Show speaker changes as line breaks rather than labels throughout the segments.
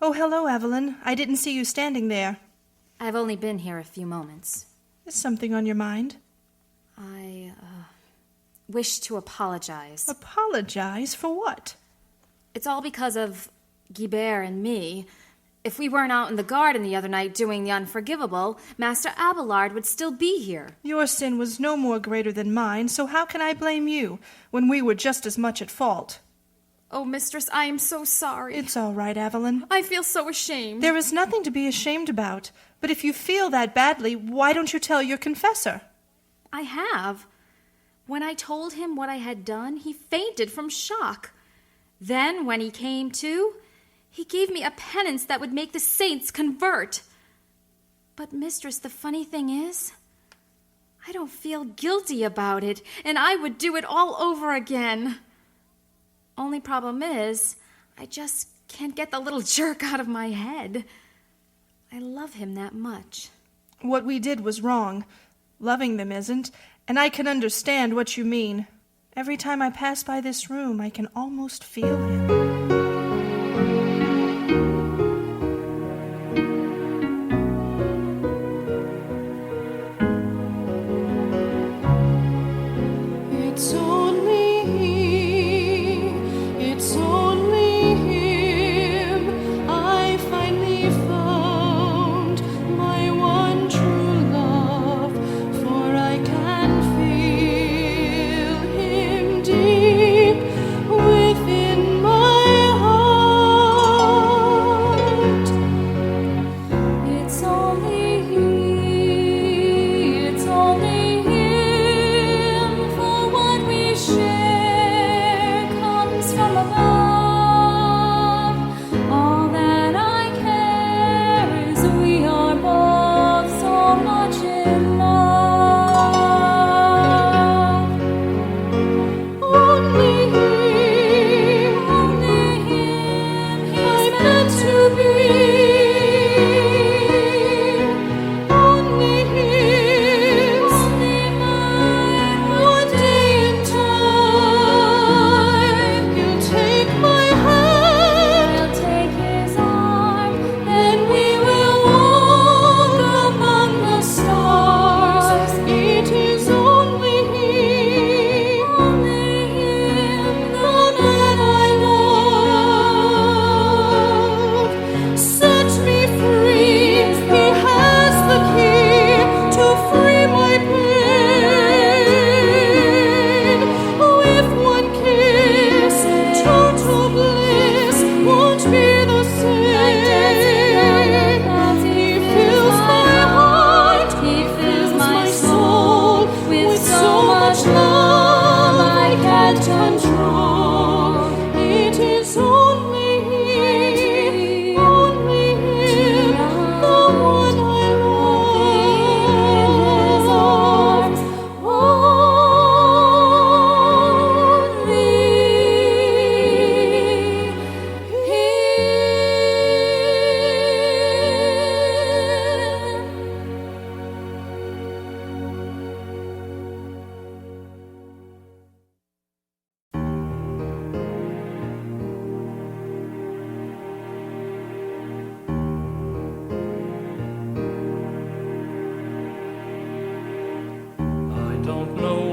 Oh, hello, Evelyn. I didn't see you standing there.
I've only been here a few moments.
Is something on your mind?
I wish to apologize.
Apologize? For what?
It's all because of Guibert and me. If we weren't out in the garden the other night doing the unforgivable, Master Abelard would still be here.
Your sin was no more greater than mine, so how can I blame you, when we were just as much at fault?
Oh, mistress, I am so sorry.
It's all right, Evelyn.
I feel so ashamed.
There is nothing to be ashamed about. But if you feel that badly, why don't you tell your confessor?
I have. When I told him what I had done, he fainted from shock. Then, when he came to, he gave me a penance that would make the saints convert. But, mistress, the funny thing is, I don't feel guilty about it, and I would do it all over again. Only problem is, I just can't get the little jerk out of my head. I love him that much.
What we did was wrong. Loving them isn't, and I can understand what you mean. Every time I pass by this room, I can almost feel him.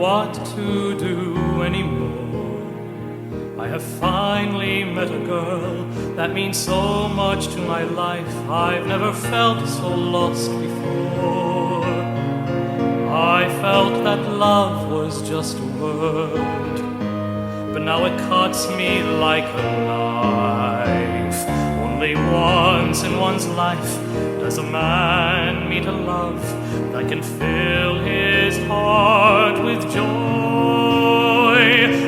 What to do anymore. I have finally met a girl that means so much to my life. I've never felt so lost before. I felt that love was just a word, but now it cuts me like a knife. Only once in one's life does a man meet a love that can fill his heart with joy.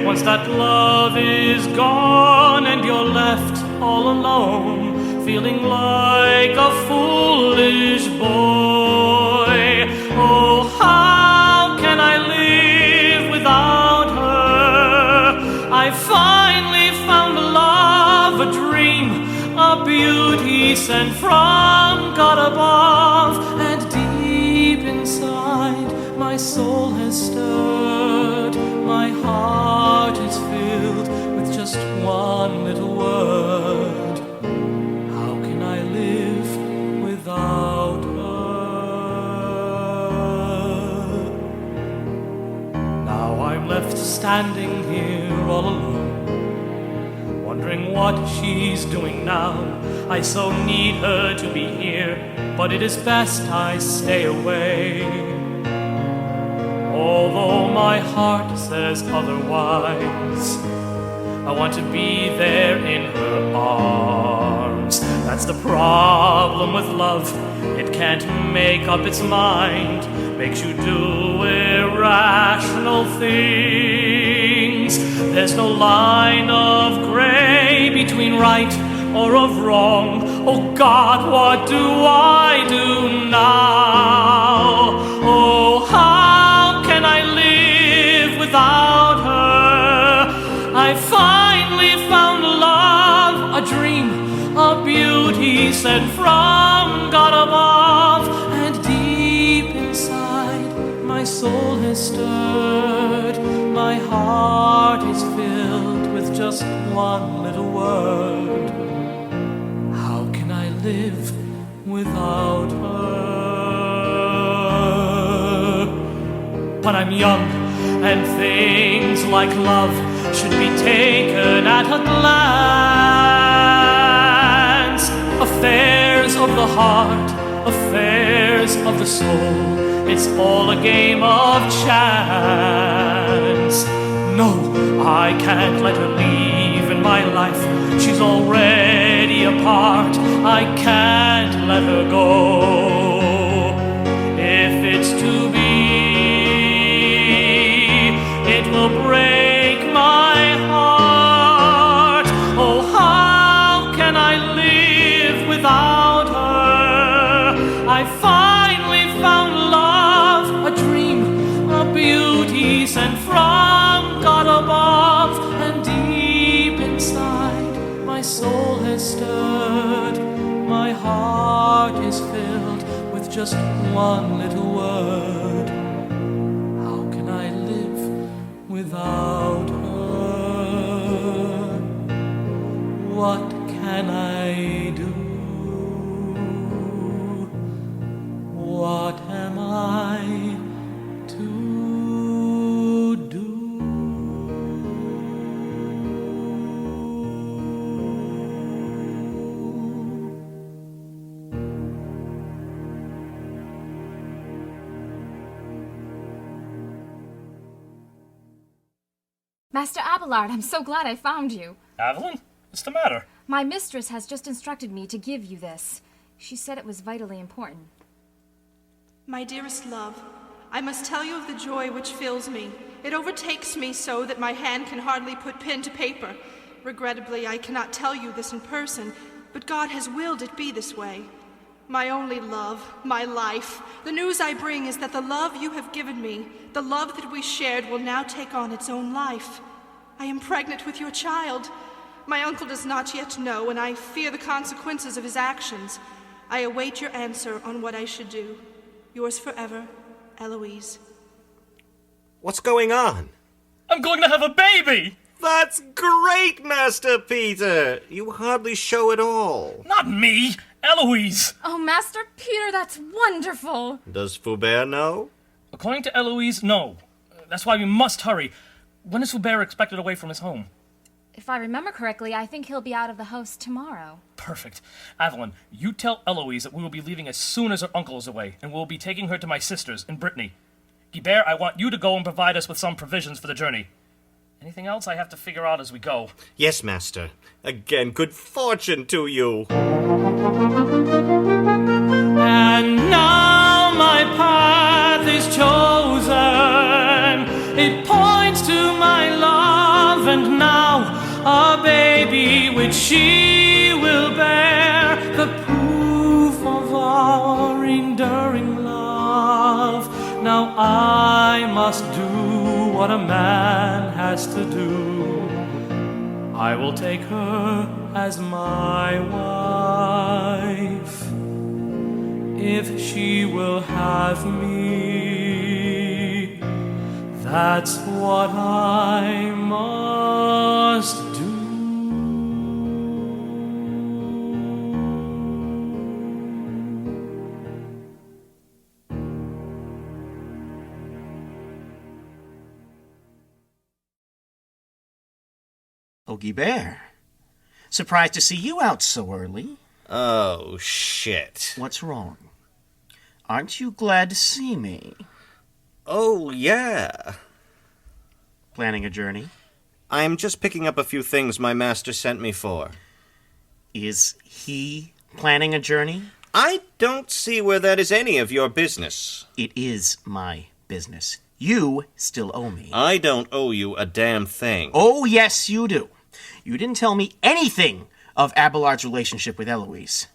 Once that love is gone and you're left all alone, feeling like a foolish boy. Oh, how can I live without her? I finally found love, a dream, a beauty sent from God above, and deep inside my soul has stirred. My heart is filled with just one little word. How can I'm left standing here all alone, wondering what she's doing now. I so need her to be here, but it is best I stay away. Although my heart says otherwise, I want to be there in her arms. That's the problem with love. It can't make up its mind, makes you do irrational things. There's no line of gray between right or of wrong. Oh God, what do I do now? Oh, how can I live without her? I finally found love, a dream, a beauty sent from God above, and deep inside my soul has stirred. My heart is filled with just one little word. How can I live without her? But I'm young, and things like love should be taken at a glance. Affairs of the heart, affairs of the soul, it's all a game of chance. No, I can't let her leave in my life. She's already a part. I can't let her go. If it's to be, it will break my heart. Oh, how can I live without her? I finally found love, a dream, a beauty sent from God above, and deep inside my soul has stirred. My heart is filled with just one little word. How can I live without her? What can I do? What am I to do?
Master Abelard, I'm so glad I found you.
Evelyn, what's the matter?
My mistress has just instructed me to give you this. She said it was vitally important.
My dearest love, I must tell you of the joy which fills me. It overtakes me so that my hand can hardly put pen to paper. Regrettably, I cannot tell you this in person, but God has willed it be this way. My only love, my life, the news I bring is that the love you have given me, the love that we shared, will now take on its own life. I am pregnant with your child. My uncle does not yet know, and I fear the consequences of his actions. I await your answer on what I should do. Yours forever, Heloise.
What's going on?
I'm going to have a baby!
That's great, Master Peter! You hardly show it all.
Not me, Heloise!
Oh, Master Peter, that's wonderful.
Does Foubert know?
According to Heloise, no. That's why we must hurry. When is Foubert expected away from his home?
If I remember correctly, I think he'll be out of the house tomorrow.
Perfect. Evelyn, you tell Heloise that we will be leaving as soon as her uncle is away, and we'll be taking her to my sister's in Brittany. Guibert, I want you to go and provide us with some provisions for the journey. Anything else I have to figure out as we go?
Yes, Master. Again, good fortune to you.
And now my path is chosen. It points to my love, and now a baby which she will bear, the proof of our enduring love. Now I must do what a man has to do. I will take her as my wife, if she will have me. That's what I must do.
Oh, Guibert. Surprised to see you out so early.
Oh, shit.
What's wrong? Aren't you glad to see me?
Oh, yeah.
Planning a journey?
I'm just picking up a few things my master sent me for.
Is he planning a journey?
I don't see where that is any of your business.
It is my business. You still owe me.
I don't owe you a damn thing.
Oh, yes, you do. You didn't tell me anything of Abelard's relationship with Heloise.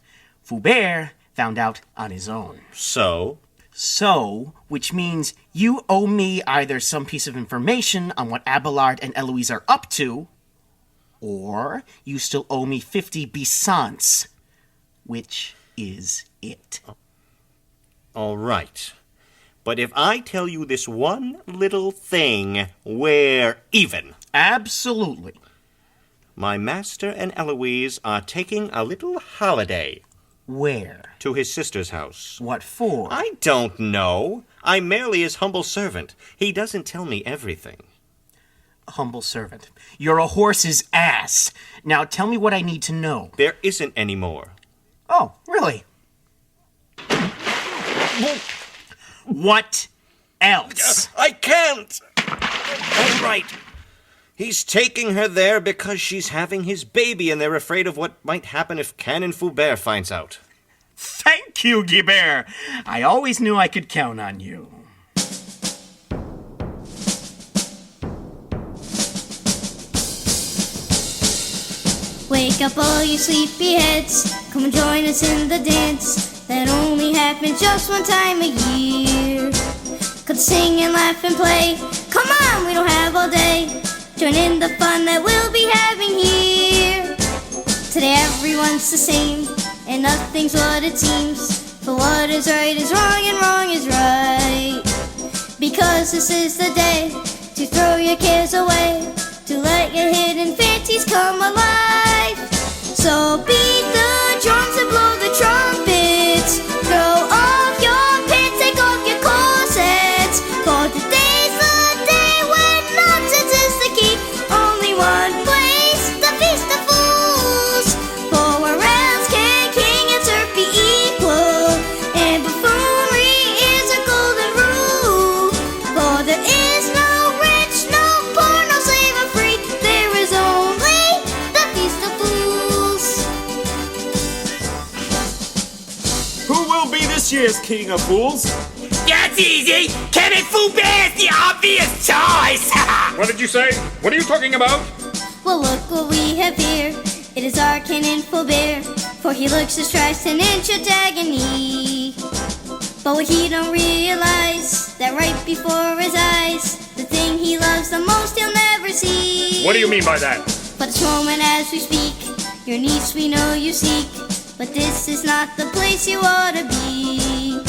Foubert found out on his own.
So,
which means you owe me either some piece of information on what Abelard and Heloise are up to, or you still owe me 50 bisants. Which is it?
all right. But if I tell you this one little thing, we're even.
Absolutely.
My master and Heloise are taking a little holiday.
Where?
To his sister's house.
What for?
I don't know. I'm merely his humble servant. He doesn't tell me everything.
Humble servant. You're a horse's ass. Now tell me what I need to know.
There isn't any more.
Oh, really? What else?
I can't! All right. He's taking her there because she's having his baby, and they're afraid of what might happen if Canon Foubert finds out.
Thank you, Guibert. I always knew I could count on you.
Wake up all you sleepyheads, come and join us in the dance that only happens just one time a year. Could sing and laugh and play, come on, we don't have all day. Join in the fun that we'll be having here. Today everyone's the same, and nothing's what it seems. For what is right is wrong and wrong is right. Because this is the day to throw your cares away, to let your hidden fancies come alive. So beat the drums and blow the trumpets, throw off your pants, take off your corsets, for today's the day when nonsense is the key. Only one place, the Feast of Fools, for where else can king and serf be equal, and buffoonery is a golden rule. For there is no rich, no poor, no slave or free, there is only the Feast of Fools.
Who will be this year's King of Fools?
That's easy! Kevin Foubert is the obvious choice!
What did you say? What are you talking about?
Well, look what we have here. It is our Canon Foubert, for he looks distressed and in agony. But what he don't realize, that right before his eyes, the thing he loves the most he'll never see.
What do you mean by that?
But this moment as we speak, your niece we know you seek, but this is not the place you ought to be.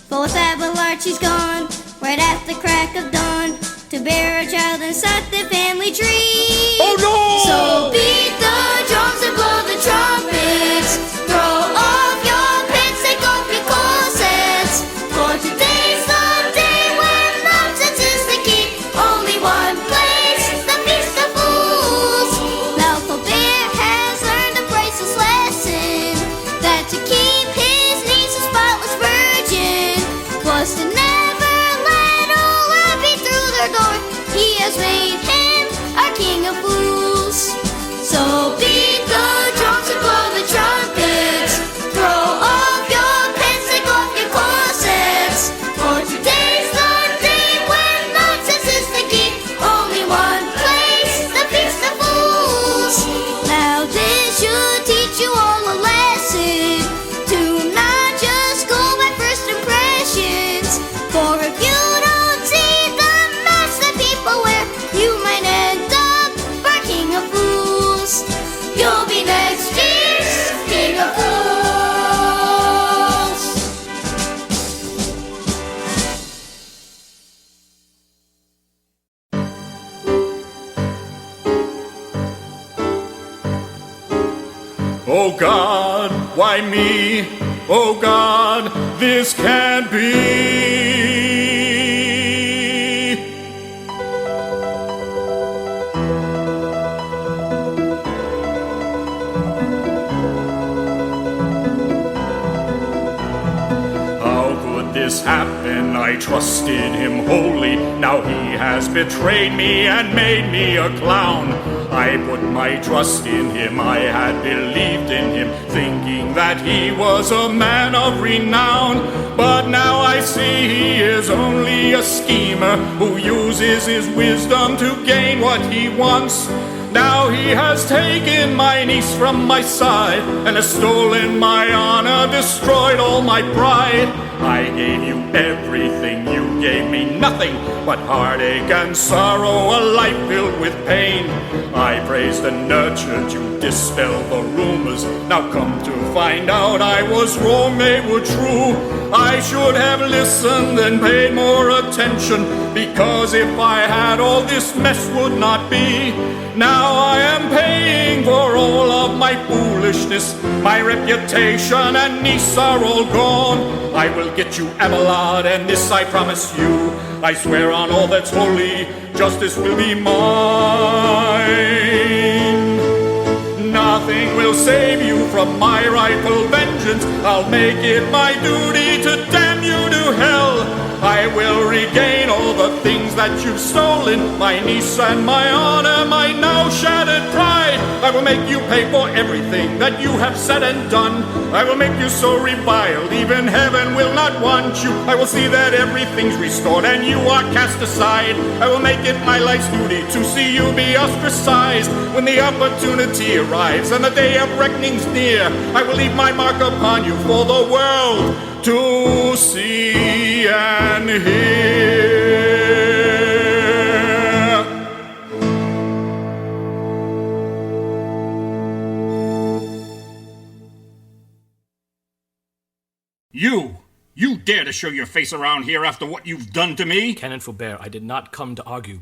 For with Abelard she's gone, right at the crack of dawn, to bear a child inside the family tree.
Oh no!
So beat the drums and blow the trumpets, throw off your pants, take off your corsets, for today's the day when nonsense is the key. Only one place, the Feast of Fools. Now Foubert has learned a priceless lesson, that to keep his niece a spotless virgin was to never let all love be through their door. He has made him our King of Fools. So beat the drums and blow the trumpets, throw off your pants, take off your corsets, for today's the day when nonsense is the key. Only one place, the Feast of Fools. Now this should teach you all a lesson, to not just go by first impressions, for if you don't see the mask that people wear, you might end up our King of Fools. You'll be next year's King of Fools.
Oh God, why me? Oh God, this can't be.
this happened, I trusted him wholly. Now he has betrayed me and made me a clown. I put my trust in him, I had believed in him, thinking that he was a man of renown. But now I see he is only a schemer who uses his wisdom to gain what he wants. Now he has taken my niece from my side and has stolen my honor, destroyed all my pride. I gave you everything, you gave me nothing but heartache and sorrow, a life filled with pain. I praised and nurtured you, dispelled the rumors. Now come to find out I was wrong, they were true. I should have listened and paid more attention, because if I had, all this mess would not be. Now I am paying for all of my foolishness. My reputation and niece are all gone. I will get you, Abelard, and this I promise you. I swear on all that's holy, justice will be mine. Nothing will save you from my rightful vengeance. I'll make it my duty to damn you to hell. I will regain all the things that you've stolen, my niece and my honor, my now shattered pride. I will make you pay for everything that you have said and done. I will make you so reviled, even heaven will not want you. I will see that everything's restored and you are cast aside. I will make it my life's duty to see you be ostracized. When the opportunity arrives and the day of reckoning's near, I will leave my mark upon you for the world to see and hear.
You dare to show your face around here after what you've done to me?
Canon Foubert, I did not come to argue,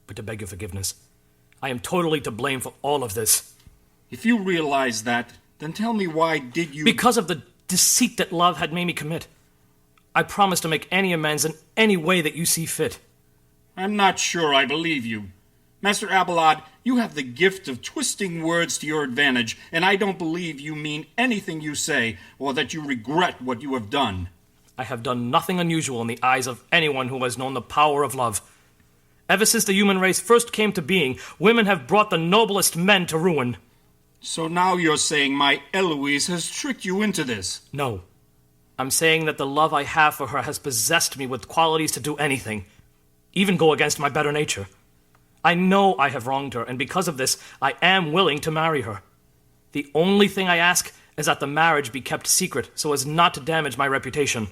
but to beg your forgiveness. I am totally to blame for all of this.
If you realize that, then tell me, why did you...
Because of the deceit that love had made me commit. I promise to make any amends in any way that you see fit.
I'm not sure I believe you. Master Abelard, you have the gift of twisting words to your advantage, and I don't believe you mean anything you say, or that you regret what you have done.
I have done nothing unusual in the eyes of anyone who has known the power of love. Ever since the human race first came to being, women have brought the noblest men to ruin.
So now you're saying my Heloise has tricked you into this?
No. I'm saying that the love I have for her has possessed me with qualities to do anything, even go against my better nature. I know I have wronged her, and because of this, I am willing to marry her. The only thing I ask is that the marriage be kept secret so as not to damage my reputation.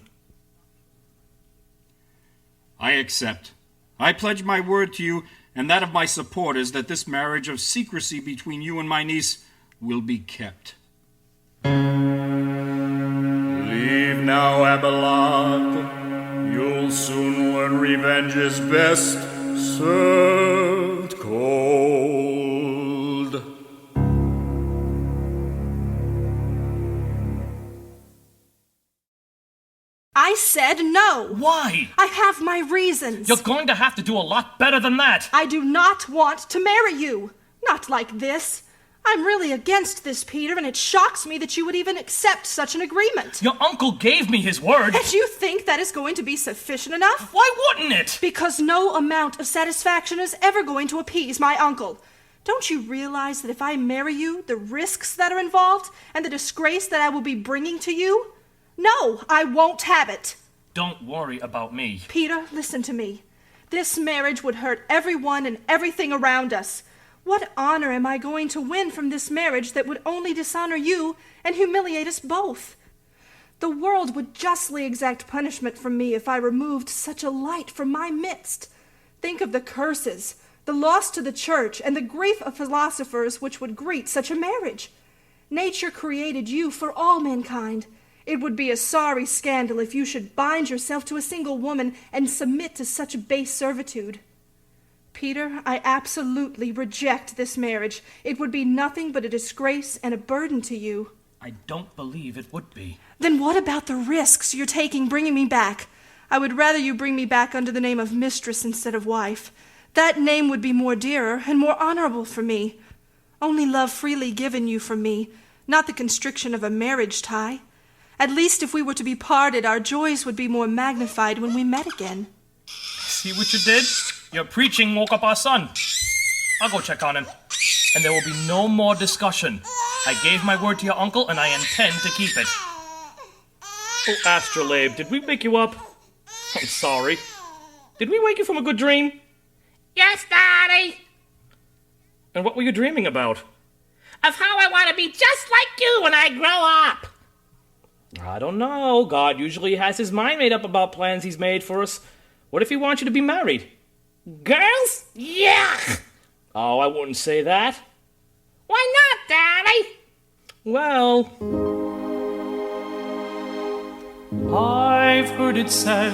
I accept. I pledge my word to you and that of my supporters that this marriage of secrecy between you and my niece will be kept.
Leave now, Abelard. You'll soon learn revenge is best served cold.
I said no.
Why?
I have my reasons.
You're going to have to do a lot better than that.
I do not want to marry you. Not like this. I'm really against this, Peter, and it shocks me that you would even accept such an agreement.
Your uncle gave me his word.
And you think that is going to be sufficient enough?
Why wouldn't it?
Because no amount of satisfaction is ever going to appease my uncle. Don't you realize that if I marry you, the risks that are involved and the disgrace that I will be bringing to you? No, I won't have it.
Don't worry about me.
Peter, listen to me. This marriage would hurt everyone and everything around us. What honor am I going to win from this marriage that would only dishonor you and humiliate us both? The world would justly exact punishment from me if I removed such a light from my midst. Think of the curses, the loss to the church, and the grief of philosophers which would greet such a marriage. Nature created you for all mankind. It would be a sorry scandal if you should bind yourself to a single woman and submit to such base servitude. Peter, I absolutely reject this marriage. It would be nothing but a disgrace and a burden to you.
I don't believe it would be.
Then what about the risks you're taking bringing me back? I would rather you bring me back under the name of mistress instead of wife. That name would be more dearer and more honorable for me. Only love freely given you from me, not the constriction of a marriage tie. At least if we were to be parted, our joys would be more magnified when we met again.
See what you did? Your preaching woke up our son. I'll go check on him. And there will be no more discussion. I gave my word to your uncle, and I intend to keep it. Oh, Astrolabe, did we wake you up? I'm sorry. Did we wake you from a good dream?
Yes, Daddy.
And what were you dreaming about?
Of how I want to be just like you when I grow up.
I don't know. God usually has his mind made up about plans he's made for us. What if he wants you to be married?
Girls? Yuck!
Oh, I wouldn't say that.
Why not, Daddy?
Well, I've heard it said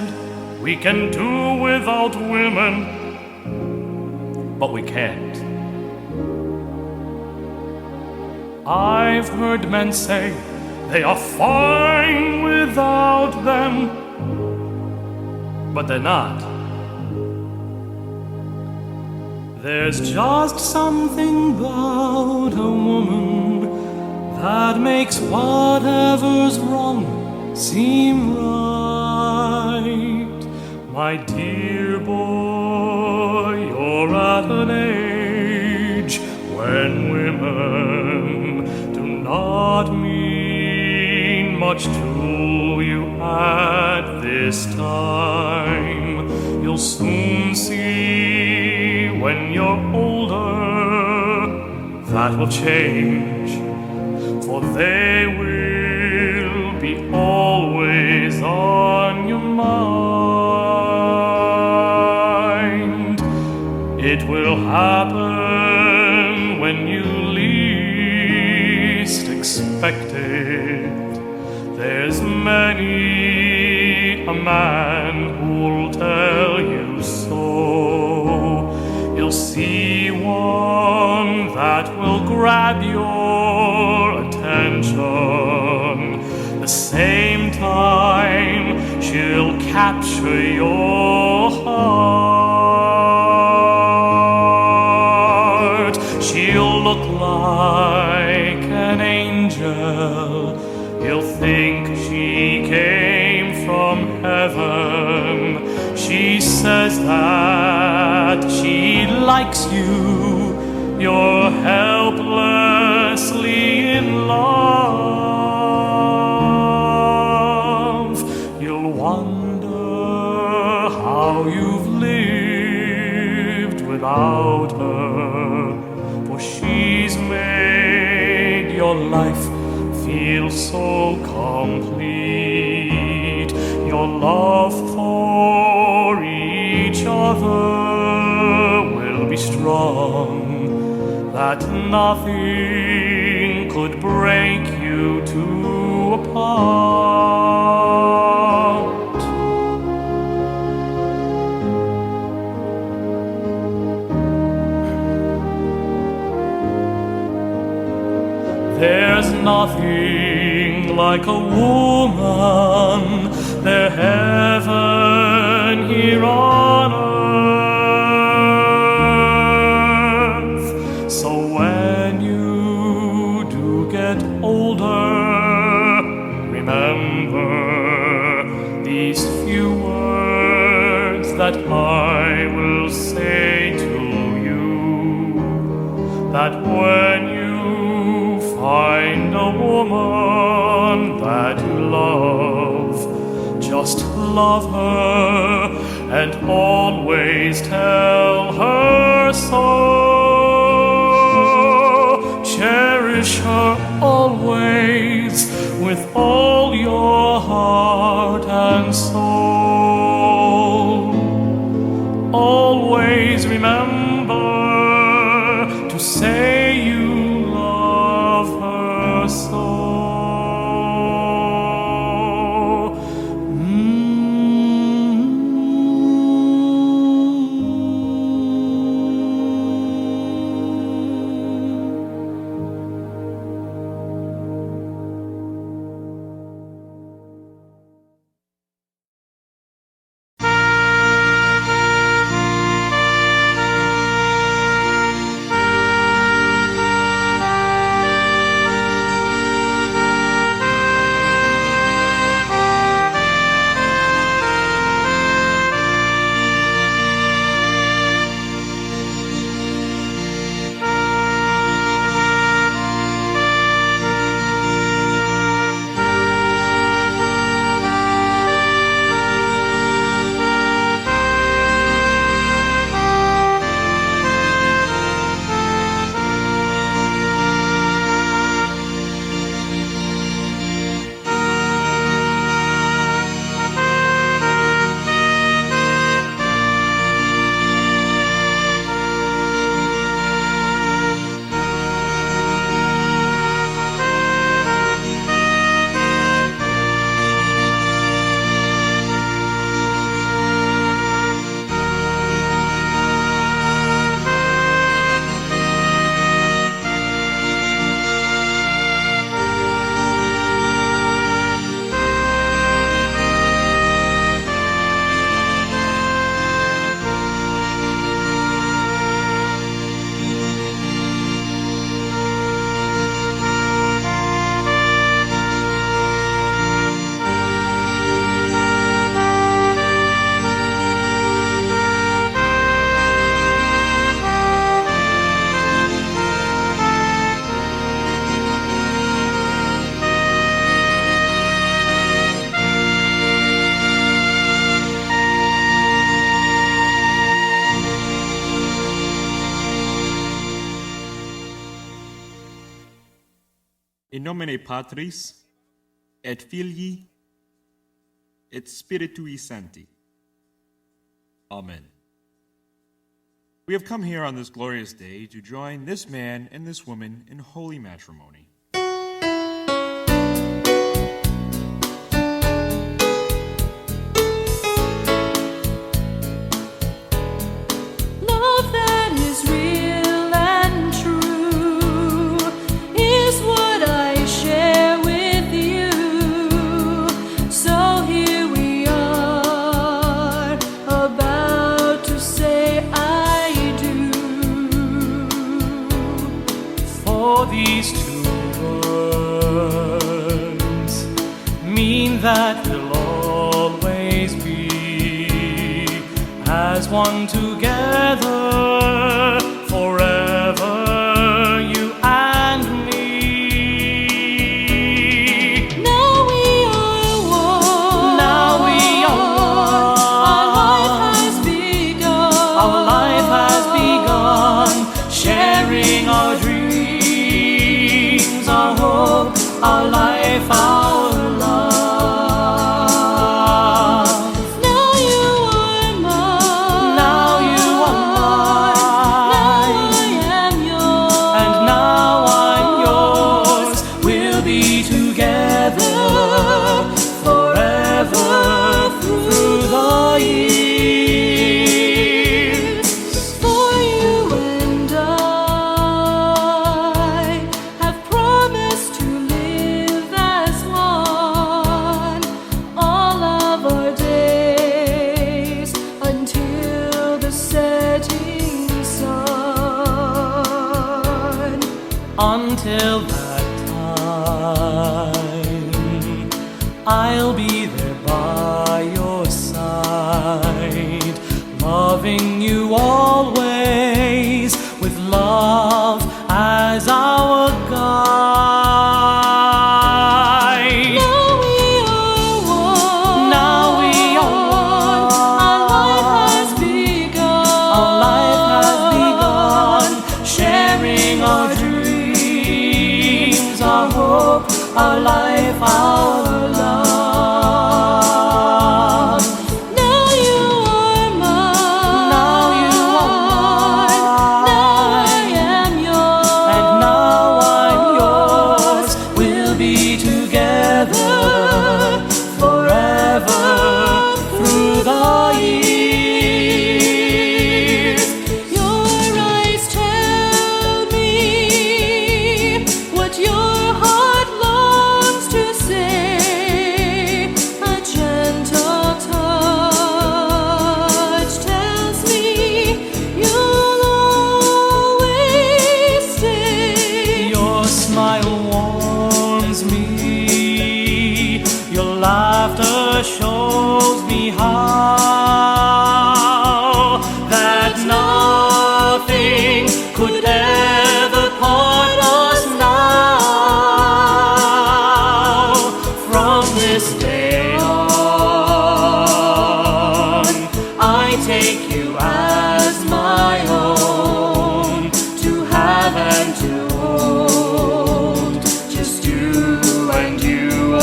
we can do without women, but we can't. I've heard men say they are fine without them, but they're not. There's just something about a woman that makes whatever's wrong seem right. My dear boy, you're at an age when women do not mean much to you at this time. You'll soon see when you're older that will change, for they will be always on your mind. It will happen when you least expect it. There's many a man who'll tell you so. You'll see one that will grab your attention. The same time she'll capture your heart. She'll look like an angel. You'll think she came from heaven. She says that she likes you. You're helplessly in love. You'll wonder how you've lived without her, for she's made your life feel so complete. Your love for each other will be strong, that nothing could break you two apart. There's nothing like a woman, their heaven here on earth. So when you do get older, remember these few words that I will say to you, that when you find a woman that you love, just love her and always tell her so. Cherish her always with all your heart and soul. Always remember to say you love her so.
In nomine Patris, et Filii, et Spiritui Sancti. Amen. We have come here on this glorious day to join this man and this woman in holy matrimony.
Love that is real and true is what I share with you. So here we are, about to say I do.
For these two words mean that we'll always be as one together forever, you and me.
Now we are one.
Now we are
Our life
one.
has begun.
Our life has begun, sharing our dreams, our hope, our life, our love.
Now you are mine.
Now you are mine.
Now I am yours.
And now I'm yours. We'll be together forever through the years.
For you and I have promised to live as one all of our days until the setting sun.
Until that time, I'll be there by your side, loving you always with love as our guide.
Now we are one.
Now we are
Our life
one.
has begun.
Our life has begun, sharing our dreams, our hope, our life, our love.
Now you are mine.
Now you are mine.
Now I am yours.
And now I'm yours. We'll be together forever through the years.
Your eyes tell me what your heart longs to say. A gentle touch tells me you'll always stay.
Your smile warms me, your laughter shows me how that nothing could ever part us now. From this day on, I take you as my own, to have and to hold, just you and you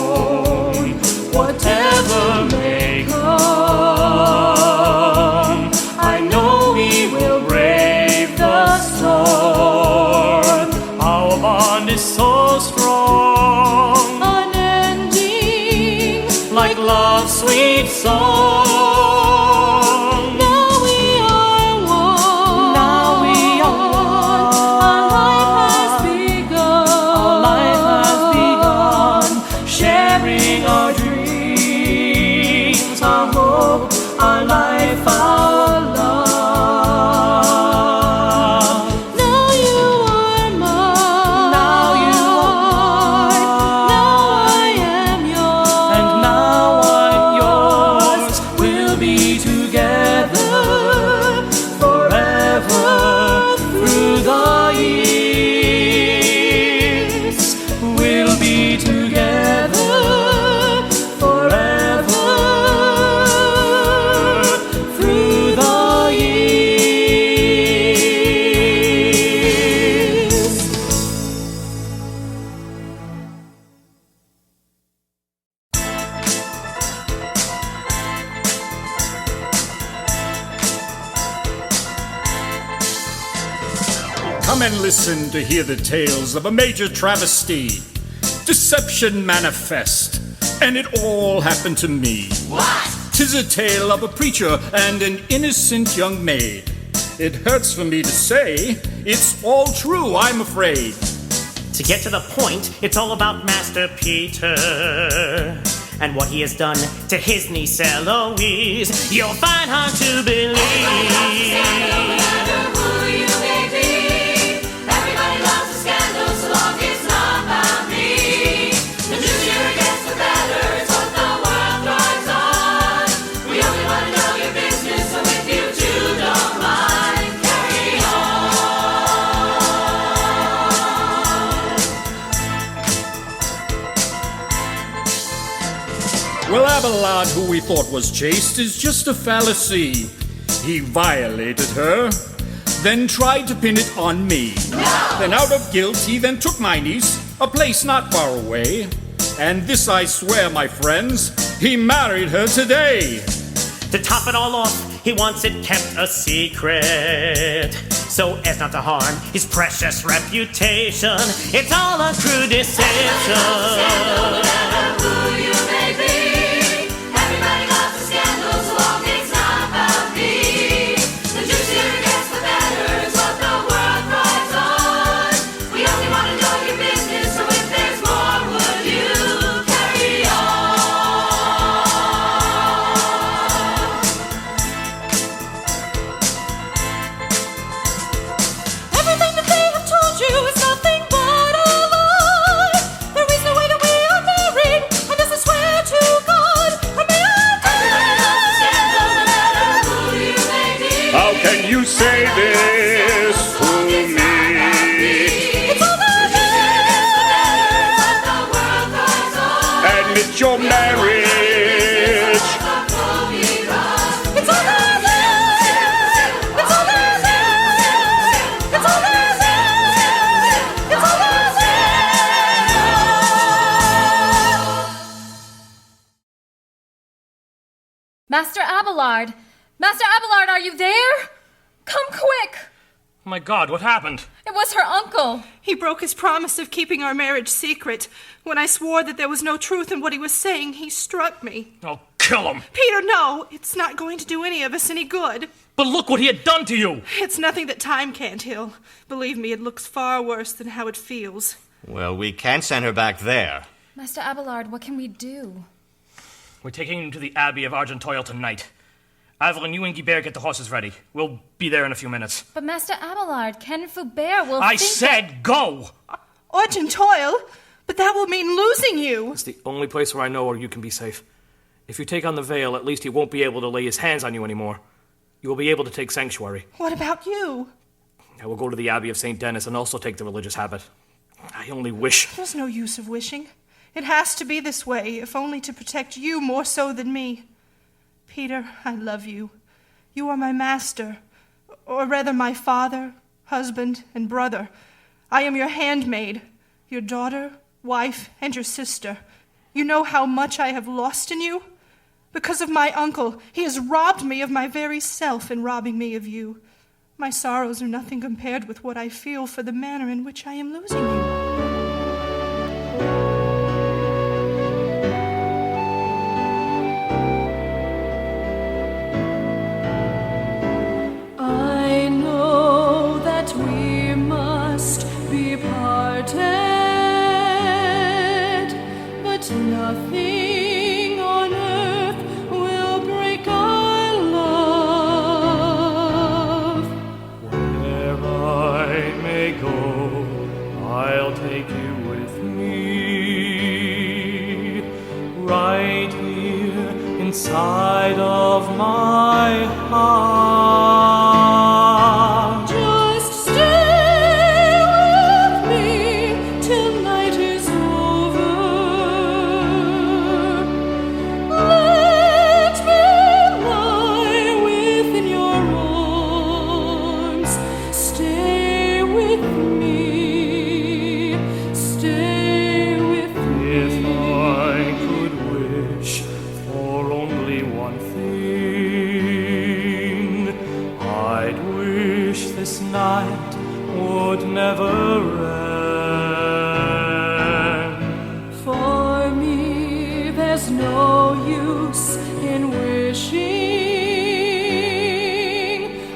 alone. Whatever may come, I know we will brave the storm. Our bond is so strong,
Unending.
like love's sweet song.
Now we are one.
Now we are
Our life has
one.
begun.
Our life has begun, sharing our dreams, our hope, our life, our love.
Now you are mine.
Now you are mine.
Now I am yours.
And now I'm yours.
Come and listen to hear the tales of a major travesty, deception manifest, and it all happened to me.
What?
'Tis a tale of a preacher and an innocent young maid. It hurts for me to say, it's all true, I'm afraid.
To get to the point, it's all about Master Peter and what he has done to his niece Heloise. You'll find hard to believe.
Well, Abelard, who we thought was chaste, is just a fallacy. He violated her, then tried to pin it on me.
No!
Then out of guilt, he then took my niece, a place not far away. And this I swear, my friends, he married her today.
To top it all off, he wants it kept a secret, so as not to harm his precious reputation. It's all a crude deception.
Say this to me. Admit your marriage.
Master Abelard! Master Abelard, are you there? Come quick!
Oh my God, what happened?
It was her uncle.
He broke his promise of keeping our marriage secret. When I swore that there was no truth in what he was saying, he struck me.
I'll kill him.
Peter, no! It's not going to do any of us any good.
But look what he had done to you!
It's nothing that time can't heal. Believe me, it looks far worse than how it feels.
Well, we can't send her back there.
Master Abelard, what can we do?
We're taking him to the Abbey of Argenteuil tonight. Evelyn, you and Guibert get the horses ready. We'll be there in a few minutes.
But Master Abelard, Ken Foubert will
I
think
said go!
Argenteuil? But that will mean losing you.
It's the only place where I know where you can be safe. If you take on the veil, at least he won't be able to lay his hands on you anymore. You will be able to take sanctuary.
What about you?
I will go to the Abbey of St. Denis and also take the religious habit. I only wish...
There's no use of wishing. It has to be this way, if only to protect you more so than me. Peter, I love you. You are my master, or rather my father, husband, and brother. I am your handmaid, your daughter, wife, and your sister. You know how much I have lost in you? Because of my uncle, he has robbed me of my very self in robbing me of you. My sorrows are nothing compared with what I feel for the manner in which I am losing you.
Nothing on earth will break our love.
Where I may go, I'll take you with me. Right here inside of my heart.
Just stay with me till night is over. Let me lie within your arms. Stay with me. Stay with me.
If I could wish for only one thing, I'd wish this night would never end.
For me, there's no use in wishing.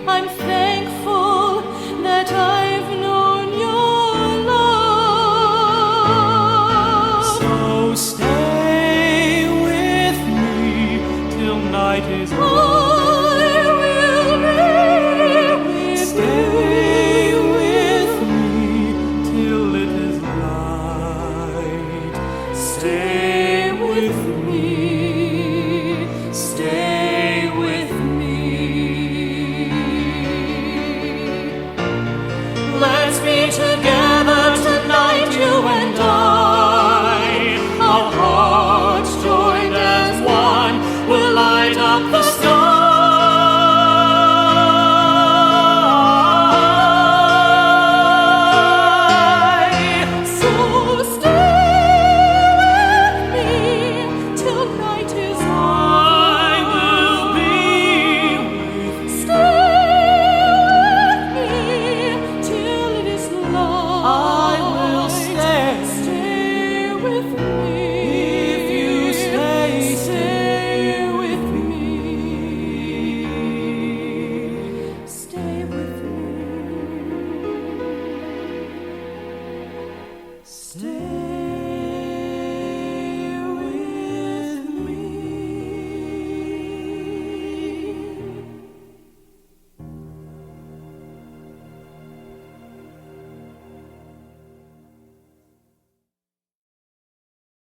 I'm thankful that I've known your love.
So stay with me till night is over. Stay with me till it is light. Stay with me. Stay with me. Let's be together tonight, you and I. Our hearts joined as one will light up the sky.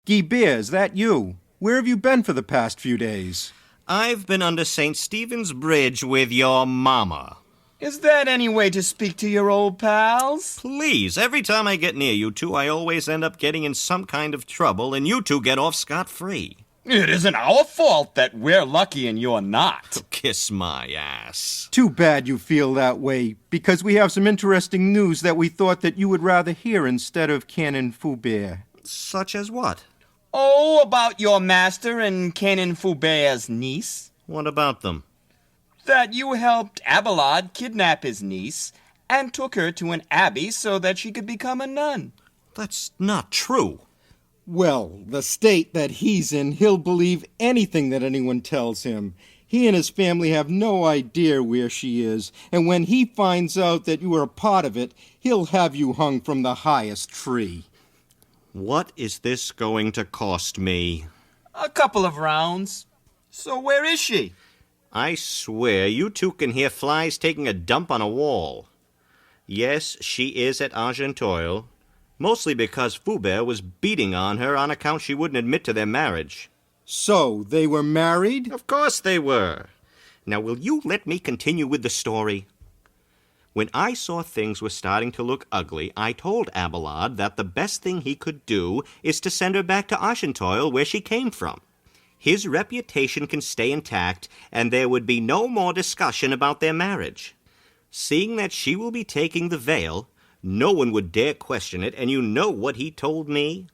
Guy Beer, is that you? Where have you been for the past few days?
I've been under St. Stephen's Bridge with your mama.
Is that any way to speak to your old pals?
Please, every time I get near you two, I always end up getting in some kind of trouble, and you two get off scot-free.
It isn't our fault that we're lucky and you're not.
Kiss my ass.
Too bad you feel that way, because we have some interesting news that we thought that you would rather hear instead of Canon Foubert.
Such as what?
Oh, about your master and Canon Foubert's niece.
What about them?
That you helped Abelard kidnap his niece and took her to an abbey so that she could become a nun.
That's not true.
Well, the state that he's in, he'll believe anything that anyone tells him. He and his family have no idea where she is, and when he finds out that you are a part of it, he'll have you hung from the highest tree.
What is this going to cost me?
A couple of rounds. So where is she?
I swear you two can hear flies taking a dump on a wall. Yes, she is at Argenteuil, mostly because Foubert was beating on her on account she wouldn't admit to their marriage.
So, they were married?
Of course they were. Now, will you let me continue with the story? When I saw things were starting to look ugly, I told Abelard that the best thing he could do is to send her back to Argenteuil, where she came from. His reputation can stay intact, and there would be no more discussion about their marriage. Seeing that she will be taking the veil, no one would dare question it, and you know what he told me?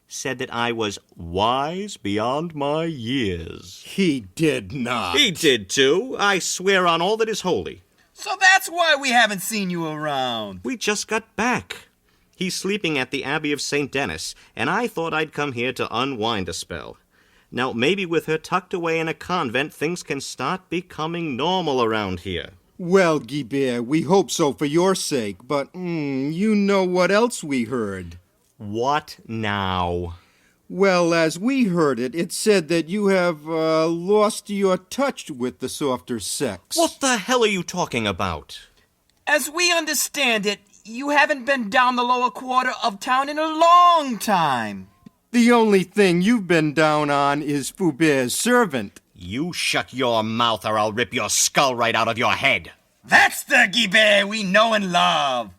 Said that I was wise beyond my years.
He did not.
He did too. I swear on all that is holy.
So that's why we haven't seen you around.
We just got back. He's sleeping at the Abbey of St. Denis, and I thought I'd come here to unwind a spell. Now, maybe with her tucked away in a convent, things can start becoming normal around here.
Well, Guibert, we hope so for your sake, but you know what else we heard.
What now?
Well, as we heard it, it said that you have lost your touch with the softer sex.
What the hell are you talking about?
As we understand it, you haven't been down the lower quarter of town in a long time.
The only thing you've been down on is Foubert's servant.
You shut your mouth or I'll rip your skull right out of your head.
That's the Guibert we know and love.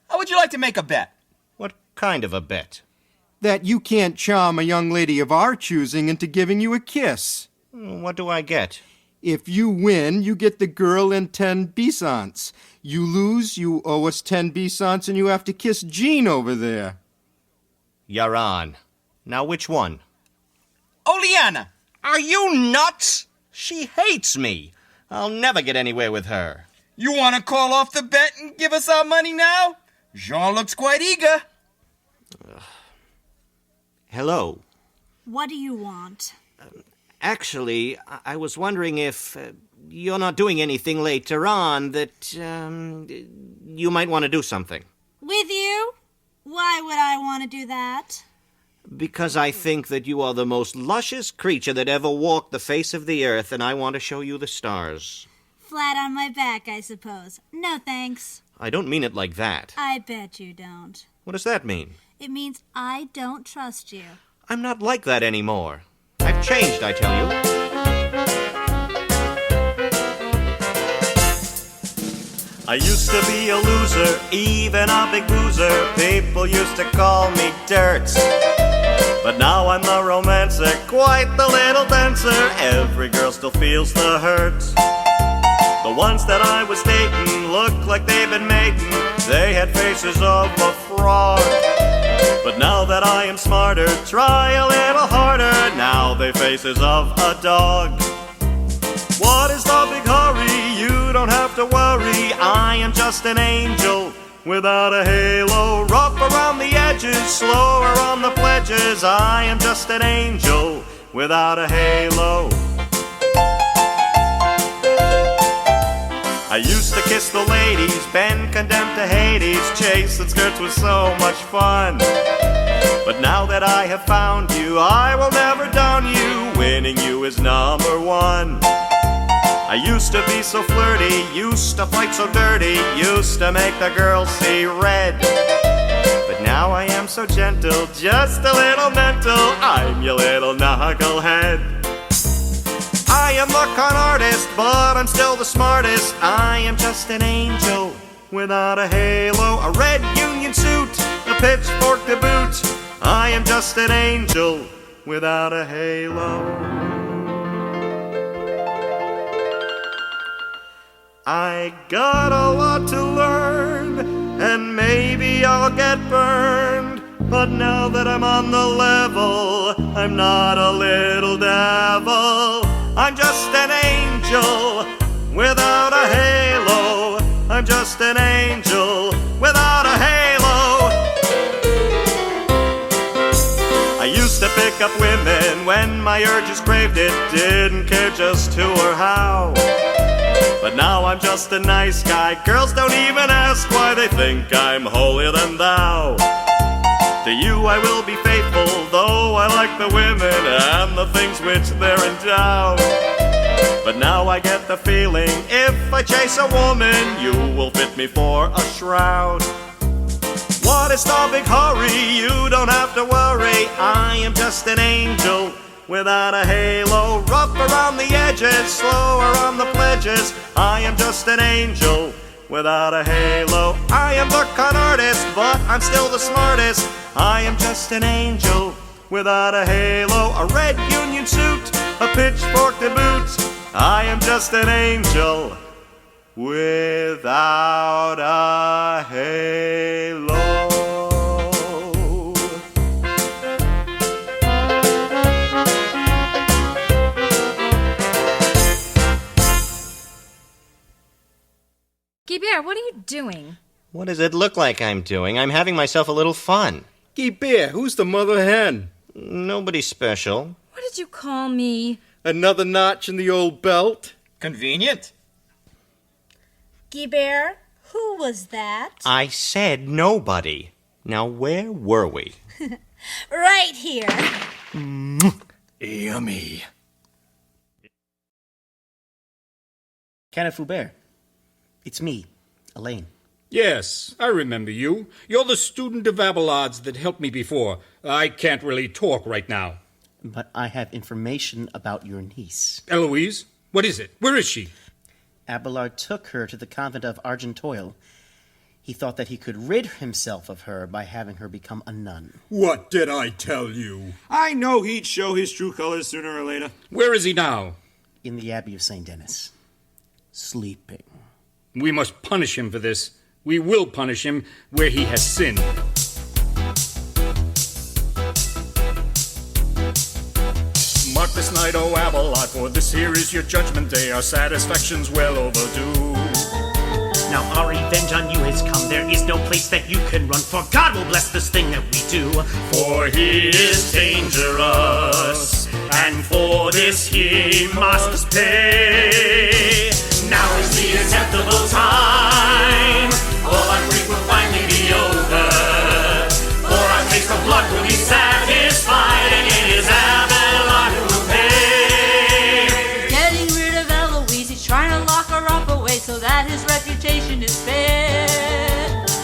How would you like to make a bet?
What kind of a bet?
That you can't charm a young lady of our choosing into giving you a kiss.
What do I get?
If you win, you get the girl and 10 bisons. You lose, you owe us 10 bisons and you have to kiss Jean over there.
You're on. Now which one?
Oleana.
Are you nuts? She hates me. I'll never get anywhere with her.
You want to call off the bet and give us our money now? Jean looks quite eager.
Hello.
What do you want?
Actually, I was wondering if you're not doing anything later on that you might want to do something.
With you? Why would I want to do that?
Because I think that you are the most luscious creature that ever walked the face of the earth, and I want to show you the stars.
Flat on my back, I suppose. No thanks.
I don't mean it like that.
I bet you don't.
What does that mean?
It means I don't trust you.
I'm not like that anymore. I've changed, I tell you.
I used to be a loser, even a big boozer. People used to call me Dirt. But now I'm the romancer, quite the little dancer. Every girl still feels the hurt. The ones that I was dating looked like they'd been mating. They had faces of a fraud. But now that I am smarter, try a little harder. Now they faces of a dog. What is the big hurry? You don't have to worry. I am just an angel without a halo. Rough around the edges, slower on the pledges. I am just an angel without a halo. I used to kiss the ladies, been condemned to Hades. Chasing skirts was so much fun. But now that I have found you, I will never down you. Winning you is number one. I used to be so flirty, used to fight so dirty, used to make the girls see red. But now I am so gentle, just a little mental. I'm your little knucklehead. I am the con artist, but I'm still the smartest. I am just an angel without a halo, a red union suit, a pitchfork to boot. I am just an angel without a halo. I got a lot to learn, and maybe I'll get burned. But now that I'm on the level, I'm not a little devil. I'm just an angel without a halo. I'm just an angel without a halo. I used to pick up women when my urges craved it. Didn't care just who or how. But now I'm just a nice guy. Girls don't even ask why. They think I'm holier than thou. To you I will be faithful, though I like the women and the things which they're endowed. But now I get the feeling, if I chase a woman, you will fit me for a shroud. What is the big hurry? You don't have to worry. I am just an angel without a halo. Rough around the edges, slower on the pledges. I am just an angel without a halo. I am the con artist, but I'm still the smartest. I am just an angel without a halo, a red union suit, a pitchfork to boot. I am just an angel without a halo.
Guibert, what are you doing?
What does it look like I'm doing? I'm having myself a little fun.
Guibert, who's the mother hen?
Nobody special.
What did you call me?
Another notch in the old belt?
Convenient.
Guibert, who was that?
I said nobody. Now where were we?
Right here.
Yummy.
Kenneth Foubert. It's me, Elaine.
Yes, I remember you. You're the student of Abelard's that helped me before. I can't really talk right now.
But I have information about your niece.
Heloise, what is it? Where is she?
Abelard took her to the convent of Argenteuil. He thought that he could rid himself of her by having her become a nun.
What did I tell you?
I know he'd show his true colors sooner or later.
Where is he now?
In the Abbey of St. Denis. Sleeping.
We must punish him for this. We will punish him where he has sinned. Mark this night, O Abelard, for this here is your judgment day. Our satisfaction's well overdue.
Now our revenge on you has come. There is no place that you can run, for God will bless this thing that we do. For he is dangerous, and for this he must pay. Now is the acceptable time. All our grief will finally be over. For our taste of blood will be satisfied, and it is Abelard who will pay.
Getting rid of Heloise, he's trying to lock her up away so that his reputation is fair.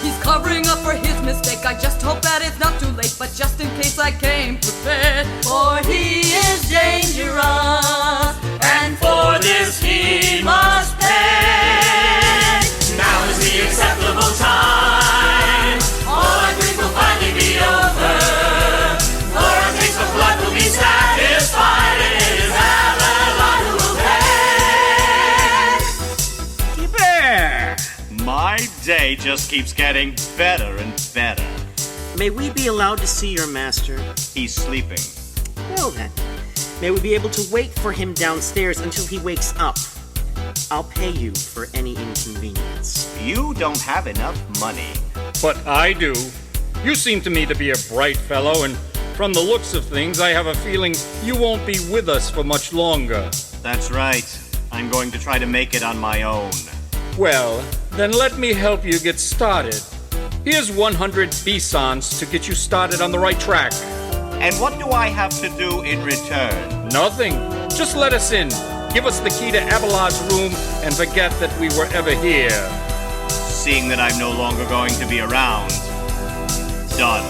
He's covering up for his mistake. I just hope that it's not too late, but just in case I came prepared.
For he is dangerous, and for this he must pay.
Now is the acceptable time. All our grief will finally be over. For our taste of blood will be satisfied, and it is Abelard who will pay.
Bear! My day just keeps getting better and better.
May we be allowed to see your master?
He's sleeping.
Well then, may we be able to wait for him downstairs until he wakes up. I'll pay you for any inconvenience.
You don't have enough money.
But I do. You seem to me to be a bright fellow, and from the looks of things, I have a feeling you won't be with us for much longer.
That's right. I'm going to try to make it on my own.
Well, then let me help you get started. Here's 100 bisons to get you started on the right track.
And what do I have to do in return?
Nothing. Just let us in. Give us the key to Abelard's room and forget that we were ever here.
Seeing that I'm no longer going to be around. Done.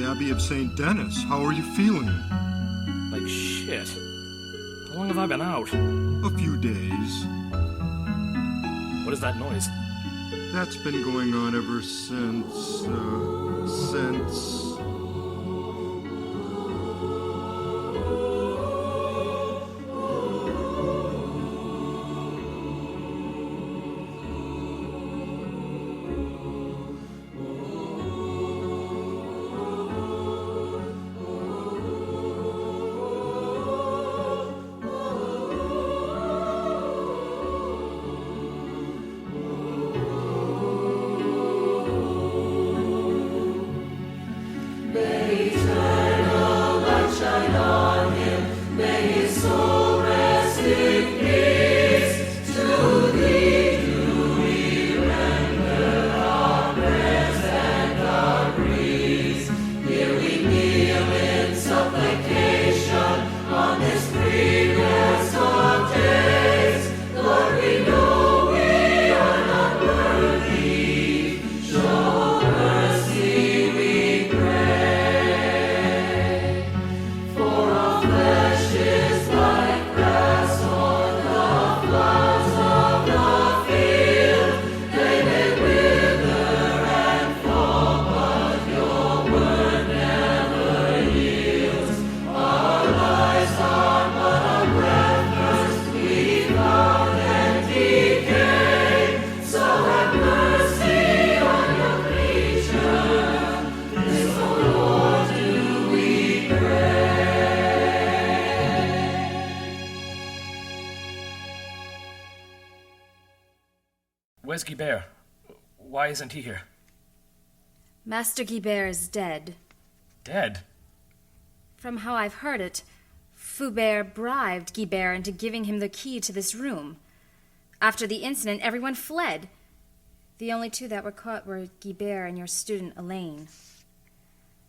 Abbey of St. Denis. How are you feeling?
Like shit. How long have I been out?
A few days.
What is that noise?
That's been going on ever since,
Where's Guibert? Why isn't he here?
Master Guibert is dead.
Dead?
From how I've heard it, Foubert bribed Guibert into giving him the key to this room. After the incident, everyone fled. The only two that were caught were Guibert and your student, Elaine.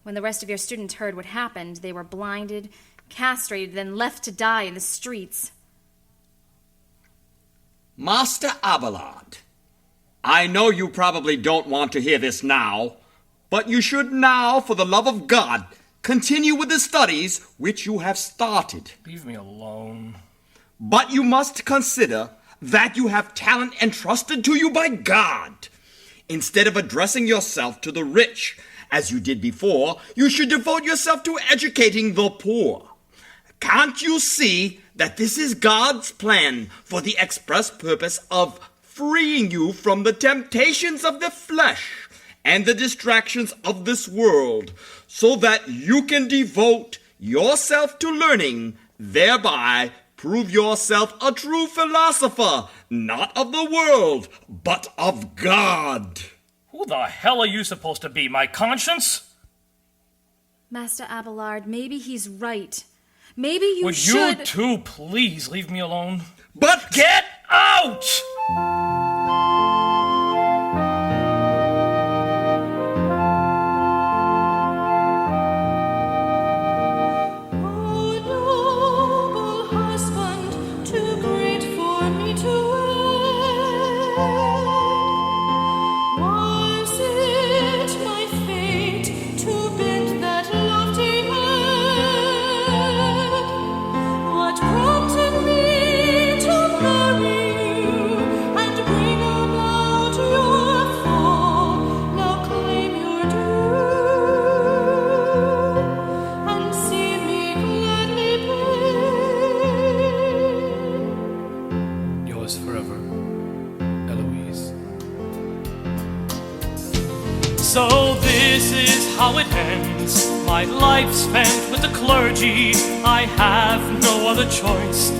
When the rest of your students heard what happened, they were blinded, castrated, then left to die in the streets.
Master Abelard, I know you probably don't want to hear this now, but you should now, for the love of God, continue with the studies which you have started.
Leave me alone.
But you must consider that you have talent entrusted to you by God. Instead of addressing yourself to the rich, as you did before, you should devote yourself to educating the poor. Can't you see that this is God's plan for the express purpose of freeing you from the temptations of the flesh and the distractions of this world, so that you can devote yourself to learning, thereby prove yourself a true philosopher, not of the world, but of God?
Who the hell are you supposed to be, my conscience?
Master Abelard, maybe he's right. Maybe you
Would
should...
you two please leave me alone?
But
get out! So this is how it ends. My life spent with the clergy. I have no other choice.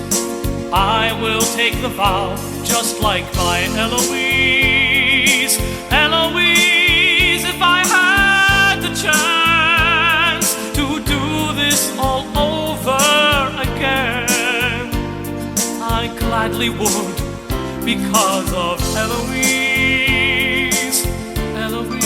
I will take the vow, just like my Heloise. Heloise, if I had the chance to do this all over again, I gladly would, because of Heloise. Heloise.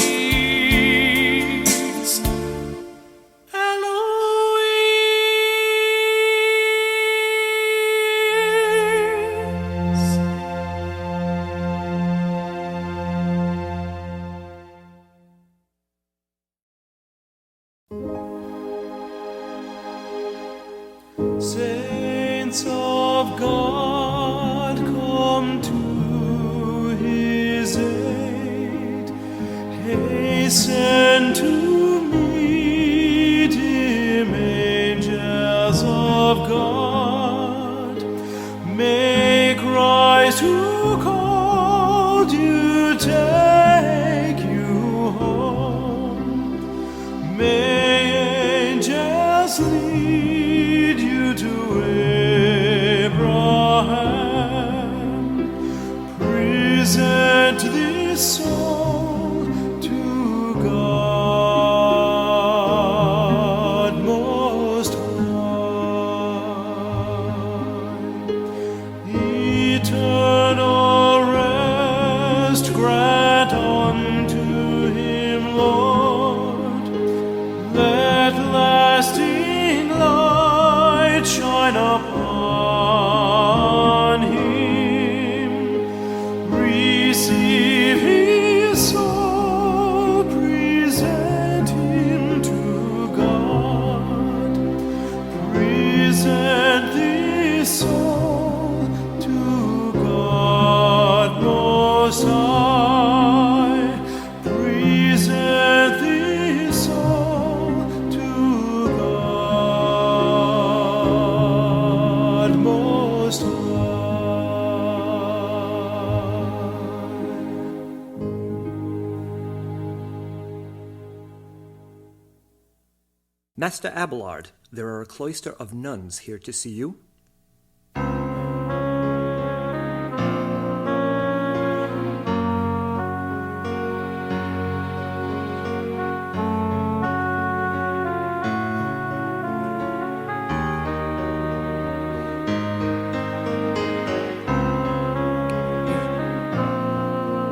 Saints of God, come to his aid. Hasten to meet him, angels of God. May Christ who called you take you home. May angels lead you to Abraham. Present this soul to God Most High. Eternal rest grant unto him, Lord. Let lasting light shine upon him. Receive his soul, present him to God. Present this soul to God Most High. Present this soul to God Most High.
Master Abelard, there are a cloister of nuns here to see you.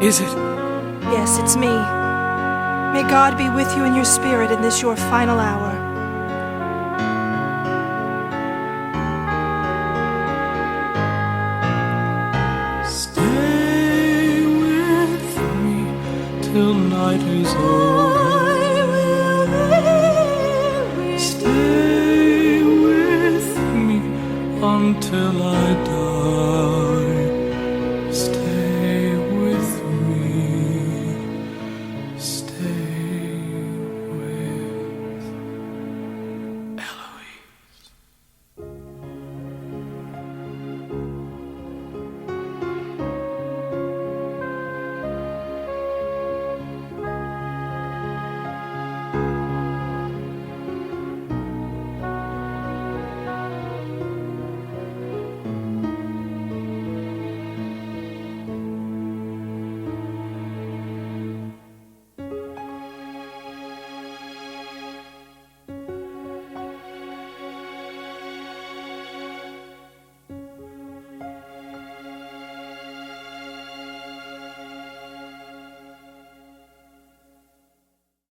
Is it?
Yes, it's me. May God be with you in your spirit in this your final hour.
Stay with me till night is over. Stay with me until I die.